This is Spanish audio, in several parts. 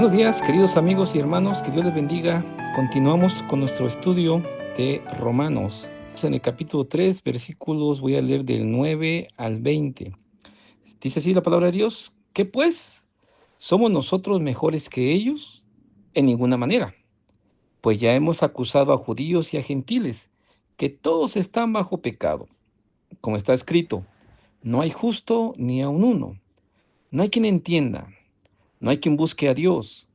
Buenos días, queridos amigos y hermanos, que Dios les bendiga. Continuamos con nuestro estudio de Romanos. En el capítulo 3, versículos, voy a leer del 9 al 20. Dice así la palabra de Dios: ¿Qué pues? ¿Somos nosotros mejores que ellos? En ninguna manera, pues ya hemos acusado a judíos y a gentiles, que todos están bajo pecado. Como está escrito: no hay justo ni aun uno, no hay quien entienda, no hay quien busque a Dios.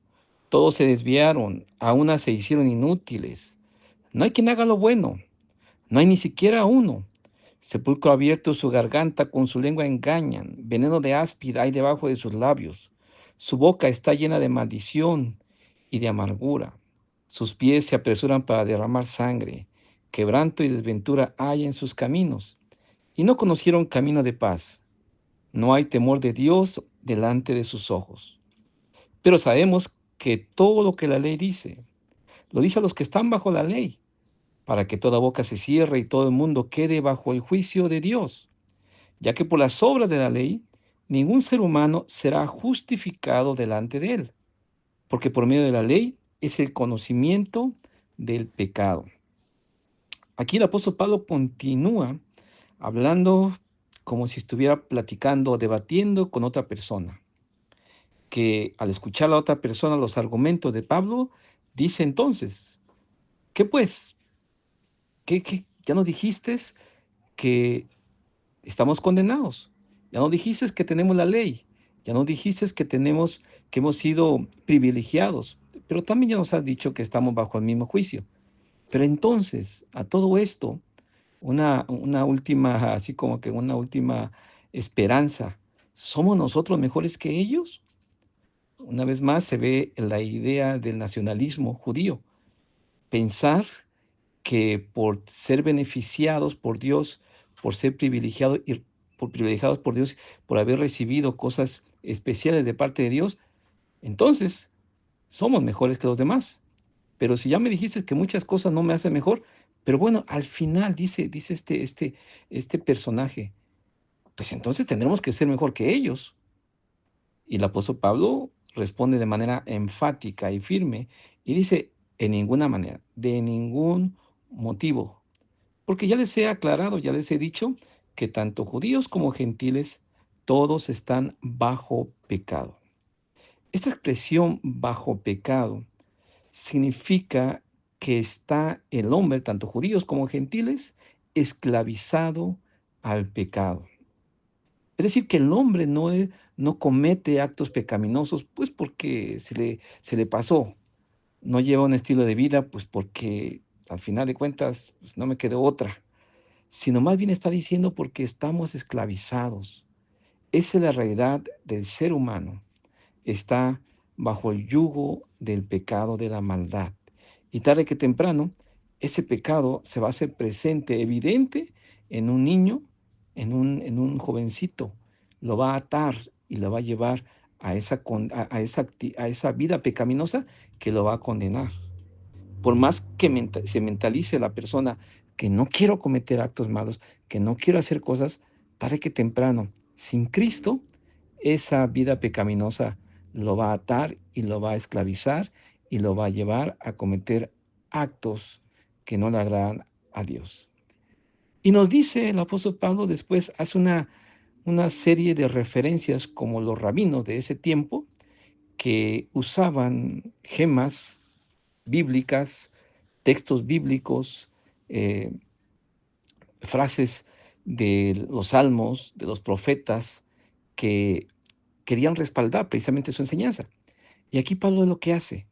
Todos se desviaron, a una se hicieron inútiles. No hay quien haga lo bueno, no hay ni siquiera uno. Sepulcro abierto su garganta, con su lengua engañan, veneno de áspid hay debajo de sus labios. Su boca está llena de maldición y de amargura. Sus pies se apresuran para derramar sangre. Quebranto y desventura hay en sus caminos, y no conocieron camino de paz. No hay temor de Dios delante de sus ojos. Pero sabemos que todo lo que la ley dice, lo dice a los que están bajo la ley, para que toda boca se cierre y todo el mundo quede bajo el juicio de Dios, ya que por las obras de la ley ningún ser humano será justificado delante de él, porque por medio de la ley es el conocimiento del pecado. Aquí el apóstol Pablo continúa hablando como si estuviera platicando o debatiendo con otra persona, que al escuchar a la otra persona los argumentos de Pablo, dice entonces: ¿qué pues? ¿Qué? ¿Ya nos dijiste que estamos condenados? Ya nos dijiste que tenemos la ley, ya nos dijiste que hemos sido privilegiados, pero también ya nos has dicho que estamos bajo el mismo juicio. Pero entonces, a todo esto, una última, así como que una última esperanza, ¿somos nosotros mejores que ellos? Una vez más se ve la idea del nacionalismo judío, pensar que por ser beneficiados por Dios, por ser privilegiados y por privilegiados por Dios, por haber recibido cosas especiales de parte de Dios, entonces somos mejores que los demás. Pero si ya me dijiste que muchas cosas no me hacen mejor, pero bueno, al final dice este personaje, pues entonces tendremos que ser mejor que ellos. Y el apóstol Pablo responde de manera enfática y firme y dice: en ninguna manera, de ningún motivo. Porque ya les he aclarado, ya les he dicho que tanto judíos como gentiles, todos están bajo pecado. Esta expresión bajo pecado significa que está el hombre, tanto judíos como gentiles, esclavizado al pecado. Es decir, que el hombre no comete actos pecaminosos pues porque se le pasó, no lleva un estilo de vida pues porque al final de cuentas pues, no me quedó otra, sino más bien está diciendo porque estamos esclavizados. Esa es la realidad del ser humano. Está bajo el yugo del pecado, de la maldad. Y tarde que temprano, ese pecado se va a hacer presente, evidente, en un niño, en un jovencito. Lo va a atar y lo va a llevar a esa vida pecaminosa que lo va a condenar. Por más que se mentalice la persona que no quiero cometer actos malos, que no quiero hacer cosas, tarde que temprano, sin Cristo, esa vida pecaminosa lo va a atar y lo va a esclavizar y lo va a llevar a cometer actos que no le agradan a Dios. Y nos dice el apóstol Pablo, después hace una serie de referencias como los rabinos de ese tiempo, que usaban gemas bíblicas, textos bíblicos, eh, frases de los salmos, de los profetas, que querían respaldar precisamente su enseñanza. Y aquí Pablo es lo que hace.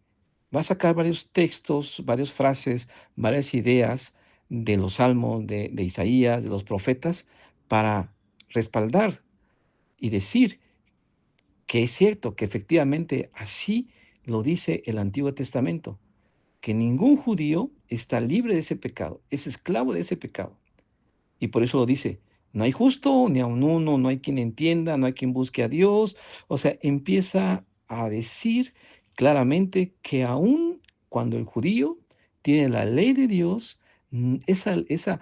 Va a sacar varios textos, varias frases, varias ideas de los salmos, de Isaías, de los profetas, para respaldar y decir que es cierto, que efectivamente así lo dice el Antiguo Testamento, que ningún judío está libre de ese pecado, es esclavo de ese pecado. Y por eso lo dice: no hay justo ni aun uno, no hay quien entienda, no hay quien busque a Dios. O sea, empieza a decir claramente que aun cuando el judío tiene la ley de Dios, esa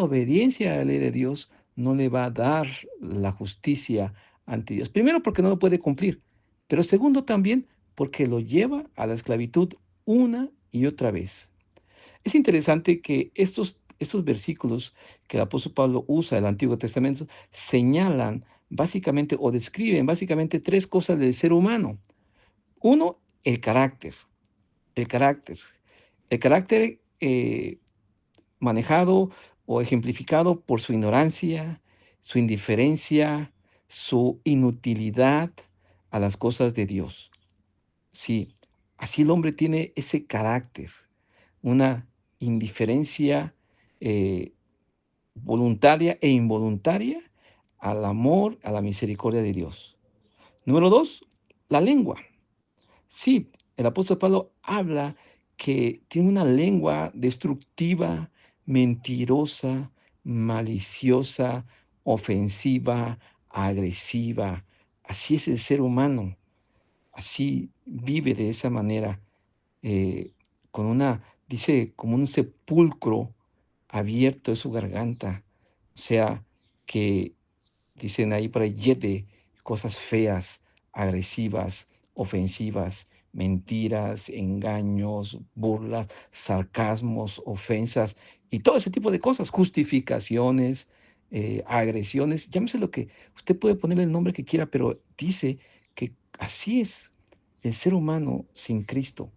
obediencia a la ley de Dios no le va a dar la justicia ante Dios. Primero, porque no lo puede cumplir, pero segundo también porque lo lleva a la esclavitud una y otra vez. Es interesante que estos versículos que el apóstol Pablo usa del Antiguo Testamento señalan básicamente o describen básicamente tres cosas del ser humano. Uno, el carácter. El carácter. El carácter manejado o ejemplificado por su ignorancia, su indiferencia, su inutilidad a las cosas de Dios. Sí, así el hombre tiene ese carácter, una indiferencia eh, voluntaria e involuntaria al amor, a la misericordia de Dios. Número dos, la lengua. Sí, el apóstol Pablo habla que tiene una lengua destructiva, mentirosa, maliciosa, ofensiva, agresiva. Así es el ser humano, así vive de esa manera, eh, con una, dice, como un sepulcro abierto en su garganta. O sea, que dicen ahí por ahí, de cosas feas, agresivas, ofensivas, mentiras, engaños, burlas, sarcasmos, ofensas y todo ese tipo de cosas, justificaciones, agresiones, llámese lo que usted puede ponerle el nombre que quiera, pero dice que así es el ser humano sin Cristo,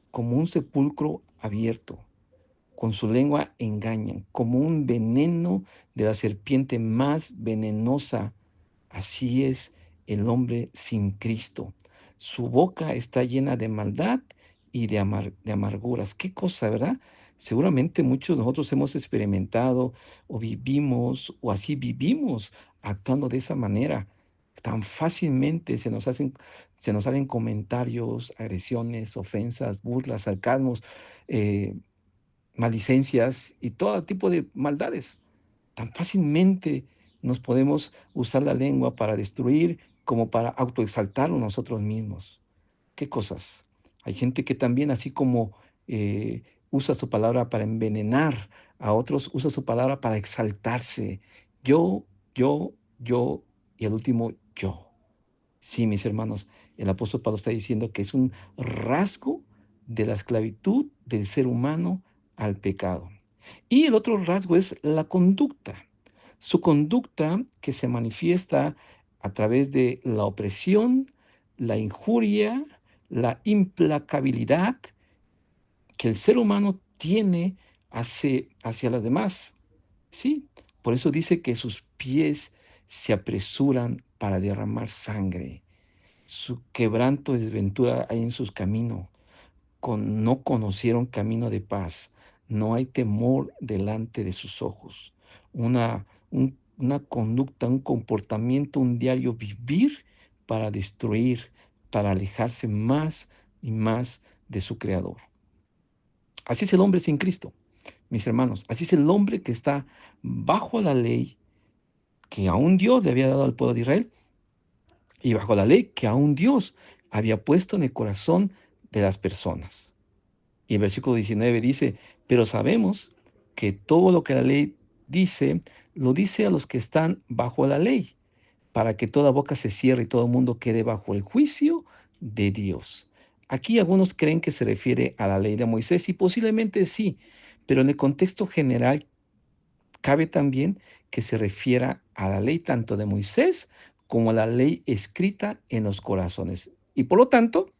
como un sepulcro abierto, con su lengua engañan, como un veneno de la serpiente más venenosa. Así es el hombre sin Cristo. Su boca está llena de maldad y de amarguras. Qué cosa, ¿verdad? Seguramente muchos de nosotros hemos experimentado o vivimos o así vivimos actuando de esa manera. Tan fácilmente se nos salen comentarios, agresiones, ofensas, burlas, sarcasmos, eh, maldicencias y todo tipo de maldades. Tan fácilmente nos podemos usar la lengua para destruir como para autoexaltarnos nosotros mismos. ¿Qué cosas? Hay gente que también, así como usa su palabra para envenenar a otros, usa su palabra para exaltarse. Yo, yo y el último yo. Sí, mis hermanos, el apóstol Pablo está diciendo que es un rasgo de la esclavitud del ser humano al pecado. Y el otro rasgo es la conducta. Su conducta que se manifiesta a través de la opresión, la injuria, la implacabilidad que el ser humano tiene hacia las demás. Sí, por eso dice que sus pies se apresuran para derramar sangre. Su quebranto y desventura hay en sus caminos. No conocieron camino de paz. No hay temor delante de sus ojos. Una conducta, un comportamiento, un diario vivir para destruir, para alejarse más y más de su Creador. Así es el hombre sin Cristo, mis hermanos. Así es el hombre que está bajo la ley que aún Dios le había dado al pueblo de Israel y bajo la ley que aún Dios había puesto en el corazón de las personas. Y el versículo 19 dice, pero sabemos que todo lo que la ley dice, lo dice a los que están bajo la ley, para que toda boca se cierre y todo mundo quede bajo el juicio de Dios. Aquí algunos creen que se refiere a la ley de Moisés y posiblemente sí, pero en el contexto general cabe también que se refiera a la ley tanto de Moisés como a la ley escrita en los corazones. Y por lo tanto,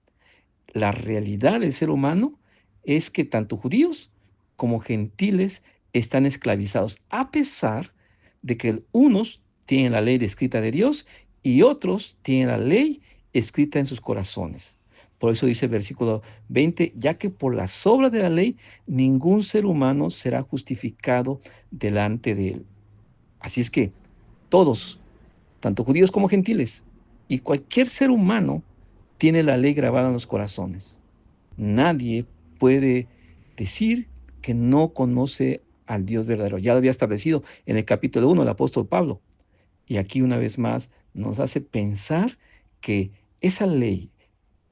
la realidad del ser humano es que tanto judíos como gentiles están esclavizados, a pesar de que unos tienen la ley escrita de Dios y otros tienen la ley escrita en sus corazones. Por eso dice el versículo 20, ya que por las obras de la ley ningún ser humano será justificado delante de él. Así es que todos, tanto judíos como gentiles, y cualquier ser humano tiene la ley grabada en los corazones. Nadie puede decir que no conoce al Dios verdadero. Ya lo había establecido en el capítulo 1 el apóstol Pablo. Y aquí una vez más nos hace pensar que esa ley,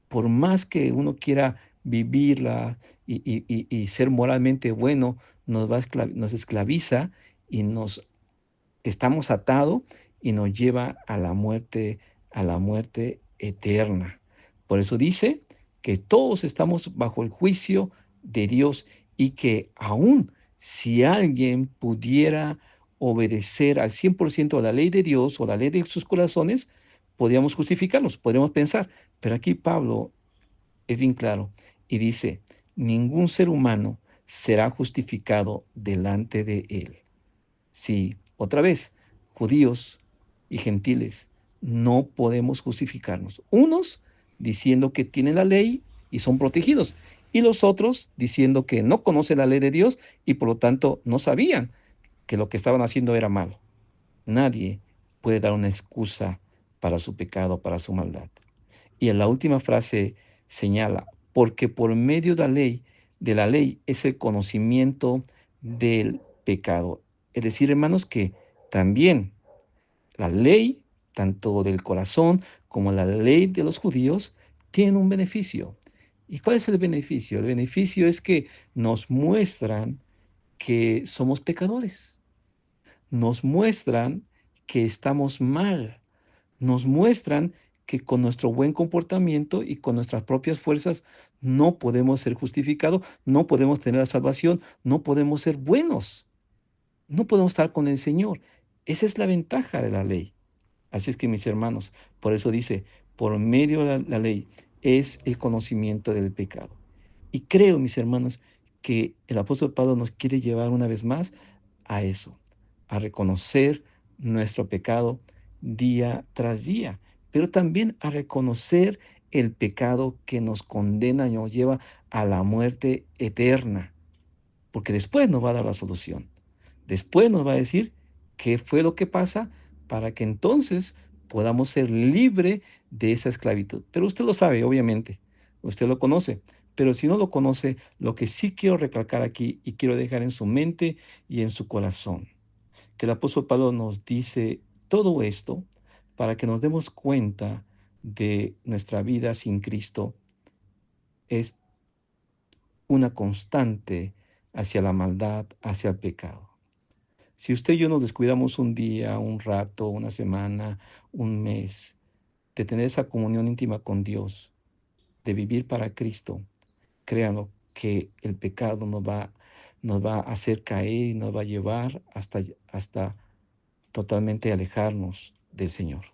por más que uno quiera vivirla y ser moralmente bueno, nos esclaviza y nos estamos atados y nos lleva a la muerte eterna. Por eso dice que todos estamos bajo el juicio de Dios y que aún si alguien pudiera obedecer al 100% a la ley de Dios o la ley de sus corazones, podríamos justificarnos, podríamos pensar. Pero aquí Pablo es bien claro y dice, ningún ser humano será justificado delante de él. Sí, otra vez, judíos y gentiles, no podemos justificarnos. Unos diciendo que tienen la ley y son protegidos, y los otros diciendo que no conocen la ley de Dios y por lo tanto no sabían que lo que estaban haciendo era malo. Nadie puede dar una excusa para su pecado, para su maldad. Y en la última frase señala, porque por medio de la ley es el conocimiento del pecado. Es decir, hermanos, que también la ley, tanto del corazón como la ley de los judíos, tiene un beneficio. ¿Y cuál es el beneficio? El beneficio es que nos muestran que somos pecadores, nos muestran que estamos mal, nos muestran que con nuestro buen comportamiento y con nuestras propias fuerzas no podemos ser justificados, no podemos tener la salvación, no podemos ser buenos, no podemos estar con el Señor. Esa es la ventaja de la ley. Así es que mis hermanos, por eso dice, por medio de la ley es el conocimiento del pecado. Y creo, mis hermanos, que el apóstol Pablo nos quiere llevar una vez más a eso, a reconocer nuestro pecado día tras día, pero también a reconocer el pecado que nos condena y nos lleva a la muerte eterna, porque después nos va a dar la solución. Después nos va a decir qué fue lo que pasa para que entonces podamos ser libre de esa esclavitud. Pero usted lo sabe, obviamente, usted lo conoce. Pero si no lo conoce, lo que sí quiero recalcar aquí y quiero dejar en su mente y en su corazón, que el apóstol Pablo nos dice todo esto para que nos demos cuenta de nuestra vida sin Cristo es una constante hacia la maldad, hacia el pecado. Si usted y yo nos descuidamos un día, un rato, una semana, un mes, de tener esa comunión íntima con Dios, de vivir para Cristo, créanlo que el pecado nos va a hacer caer y nos va a llevar hasta totalmente alejarnos del Señor.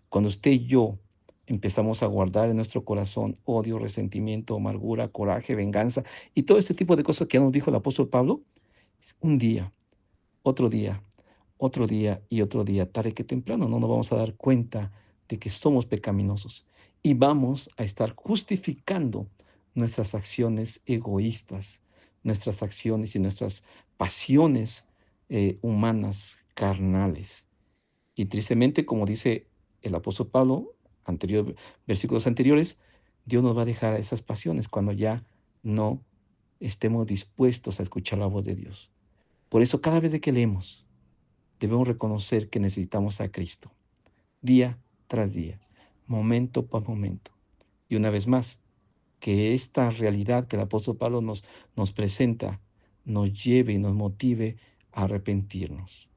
Cuando usted y yo empezamos a guardar en nuestro corazón odio, resentimiento, amargura, coraje, venganza y todo este tipo de cosas que ya nos dijo el apóstol Pablo, un día, otro día, otro día y otro día, tarde que temprano, no nos vamos a dar cuenta de que somos pecaminosos y vamos a estar justificando nuestras acciones egoístas, nuestras acciones y nuestras pasiones humanas, carnales. Y tristemente, como dice el apóstol Pablo, versículos anteriores, Dios nos va a dejar esas pasiones cuando ya no estemos dispuestos a escuchar la voz de Dios. Por eso cada vez que leemos, debemos reconocer que necesitamos a Cristo, día tras día, momento por momento. Y una vez más, que esta realidad que el apóstol Pablo nos presenta nos lleve y nos motive a arrepentirnos,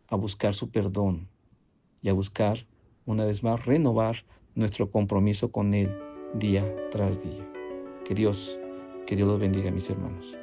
a buscar su perdón y a buscar, una vez más, renovar nuestro compromiso con Él día tras día. Que Dios los bendiga, mis hermanos.